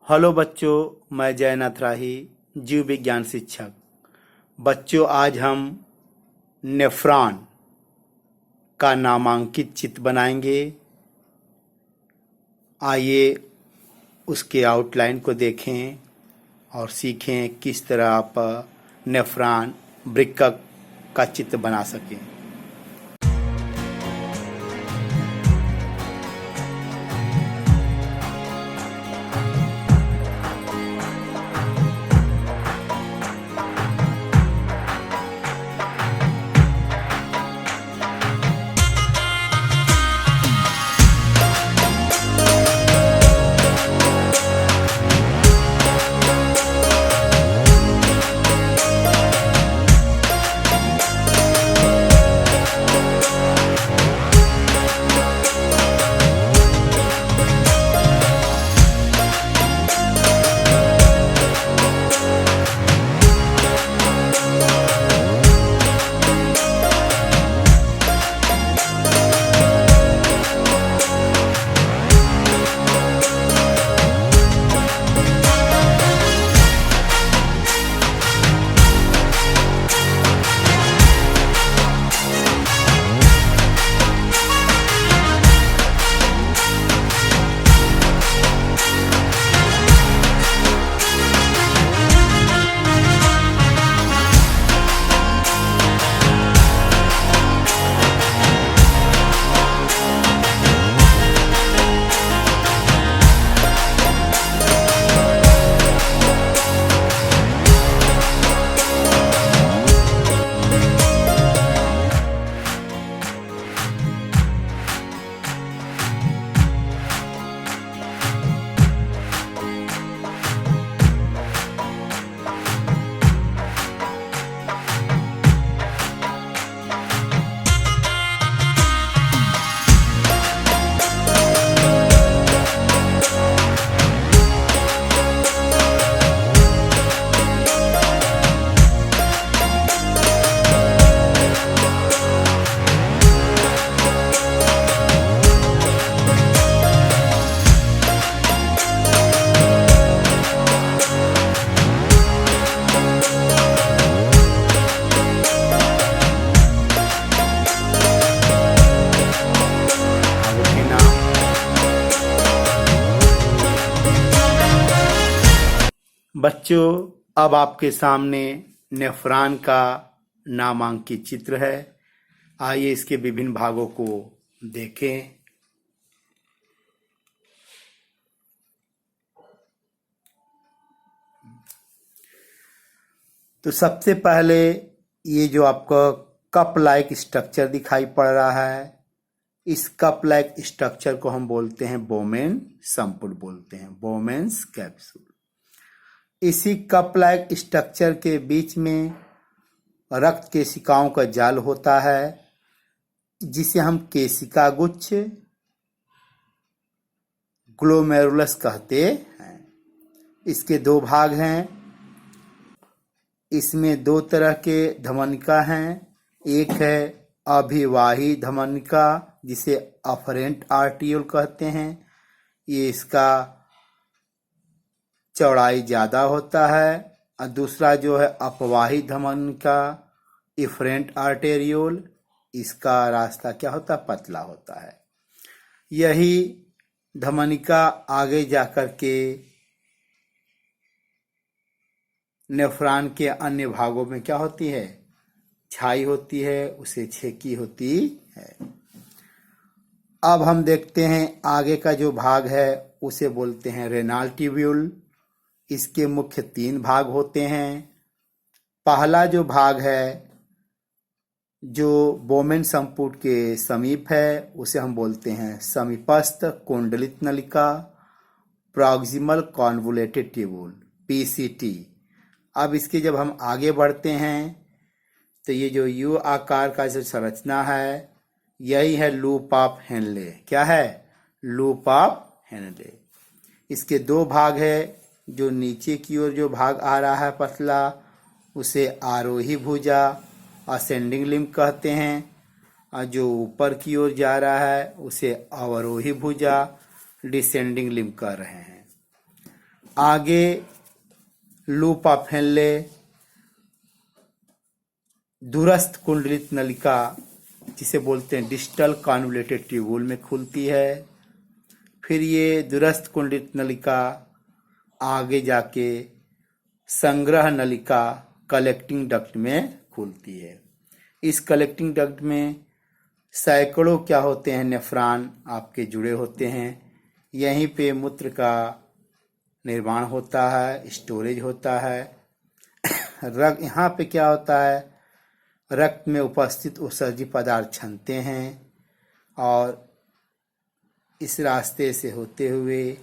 Hello बच्चों, मैं जयनाथ राही, जीव विज्ञान शिक्षक। बच्चों, आज हम नेफ्रॉन का नामांकित चित्र बनाएंगे। आइए उसके आउटलाइन को देखें और सीखें किस तरह आप नेफ्रॉन वृक्क का चित्र बना सकें। बच्चों, अब आपके सामने नेफ्रॉन का नामांकित चित्र है। आइए इसके विभिन्न भागों को देखें। तो सबसे पहले ये जो आपका कप लाइक स्ट्रक्चर दिखाई पड़ रहा है, इस कप लाइक स्ट्रक्चर को हम बोलते हैं बोमेन संपुट, बोलते हैं बोमेन्स कैप्सूल। इसी कप लाइक स्ट्रक्चर के बीच में रक्त केशिकाओं का जाल होता है, जिसे हम केशिका गुच्छ ग्लोमेरुलस कहते हैं। इसके दो भाग हैं। इसमें दो तरह के धमनिका हैं। एक है अभिवाही धमनिका, जिसे अफरेंट आर्टियोल कहते हैं। ये इसका चौड़ाई ज्यादा होता है। और दूसरा जो है अपवाही धमनिका, इफरेंट आर्टेरियोल, इसका रास्ता क्या होता है, पतला होता है। यही धमनिका आगे जाकर के नेफ्रॉन के अन्य भागों में क्या होती है, छाई होती है, उसे छेकी होती है। अब हम देखते हैं आगे का जो भाग है उसे बोलते हैं रेनाल ट्यूब्यूल। इसके मुख्य तीन भाग होते हैं। पहला जो भाग है जो बोमेन संपुट के समीप है, उसे हम बोलते हैं समीपस्थ कुंडलित नलिका, प्रॉक्सिमल कॉन्वोलेटेड ट्यूब्यूल, पीसीटी। अब इसके जब हम आगे बढ़ते हैं तो ये जो यू आकार का जो संरचना है, यही है लूप ऑफ हेनले। क्या है, लूप ऑफ हेनले। इसके दो भाग है। जो नीचे की ओर जो भाग आ रहा है पतला, उसे आरोही भुजा असेंडिंग लिम्ब कहते हैं, और जो ऊपर की ओर जा रहा है उसे अवरोही भुजा डिसेंडिंग लिम्ब कह रहे हैं। आगे लूपा फैनले दूरस्थ कुंडलित नलिका जिसे बोलते हैं डिस्टल कॉन्वोल्यूटेड ट्यूब्यूल में खुलती है। फिर ये दूरस्थ कुंडलित नलिका आगे जाके संग्रह नलिका कलेक्टिंग डक्ट में खुलती है। इस कलेक्टिंग डक्ट में सैकड़ों क्या होते हैं नेफ्रॉन आपके जुड़े होते हैं। यहीं पे मूत्र का निर्माण होता है, स्टोरेज होता है। रक्त यहाँ पे क्या होता है, रक्त में उपस्थित उत्सर्जी पदार्थ छनते हैं और इस रास्ते से होते हुए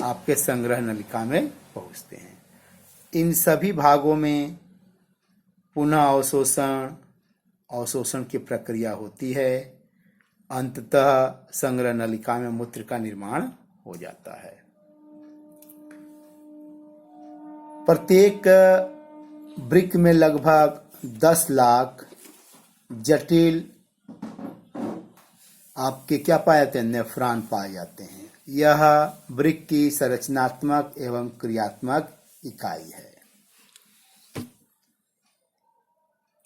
आपके संग्रह नलिका में पहुंचते हैं। इन सभी भागों में पुनः अवशोषण की प्रक्रिया होती है। अंततः संग्रह नलिका में मूत्र का निर्माण हो जाता है। प्रत्येक वृक्क में लगभग 10 लाख जटिल आपके क्या पाए जाते हैं, नेफ्रॉन पाए जाते हैं। यह वृक्क की संरचनात्मक एवं क्रियात्मक इकाई है।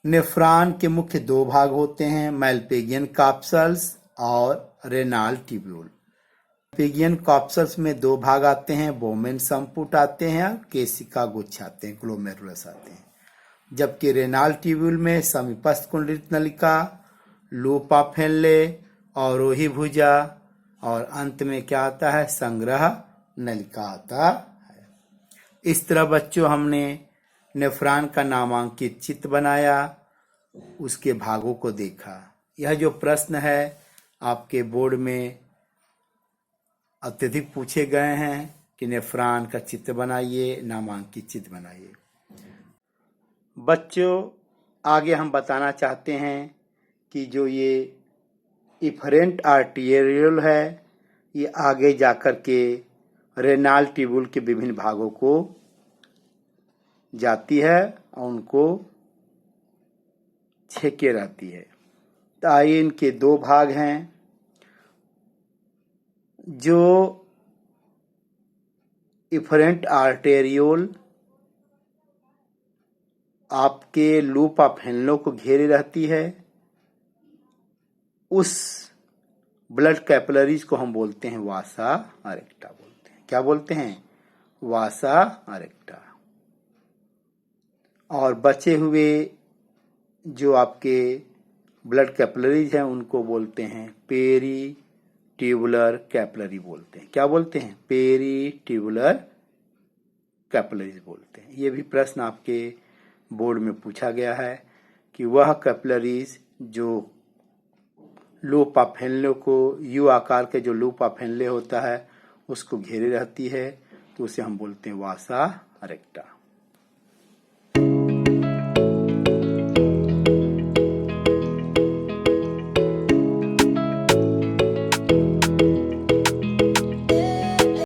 नेफ्रॉन के मुख्य 2 भाग होते हैं, मैलपिगियन कॉप्सल्स और रेनाल ट्यूब्यूल। मैलपिगियन कॉप्सल्स में 2 भाग आते हैं, बोमेन संपुट आते हैं, केशिका गुच्छ आते हैं, ग्लोमेरुलस आते हैं। जबकि रेनाल ट्यूब्यूल में समीपस्थ कुंडलित नलिका, लूपा फैनले, अवरोही भुजा और अंत में क्या आता है, संग्रह नलिका आता है। इस तरह बच्चों हमने नेफ्रॉन का नामांकित चित्र बनाया, उसके भागों को देखा। यह जो प्रश्न है आपके बोर्ड में अत्यधिक पूछे गए हैं कि नेफ्रॉन का चित्र बनाइए, नामांकित चित्र बनाइए। बच्चों आगे हम बताना चाहते हैं कि जो ये इफरेंट आर्टेरियोल है ये आगे जाकर के रेनाल ट्यूब्यूल के विभिन्न भागों को जाती है और उनको छेके रहती है। तो आइए इनके 2 भाग हैं। जो इफरेंट आर्टेरियोल आपके लूपा फैनलों को घेरे रहती है, उस ब्लड कैपिलरीज को हम बोलते हैं वासा अरेक्टा बोलते हैं। क्या बोलते हैं, वासा अरेक्टा। और बचे हुए जो आपके ब्लड कैपिलरीज हैं उनको बोलते हैं पेरी ट्यूबुलर कैपिलरी बोलते हैं। क्या बोलते हैं, पेरी ट्यूबुलर कैपिलरीज बोलते हैं। ये भी प्रश्न आपके बोर्ड में पूछा गया है कि वह कैपिलरीज जो लूपा फैनले को, यू आकार के जो लूपा फैनले होता है उसको घेरे रहती है, तो उसे हम बोलते हैं वासा अरेक्टा।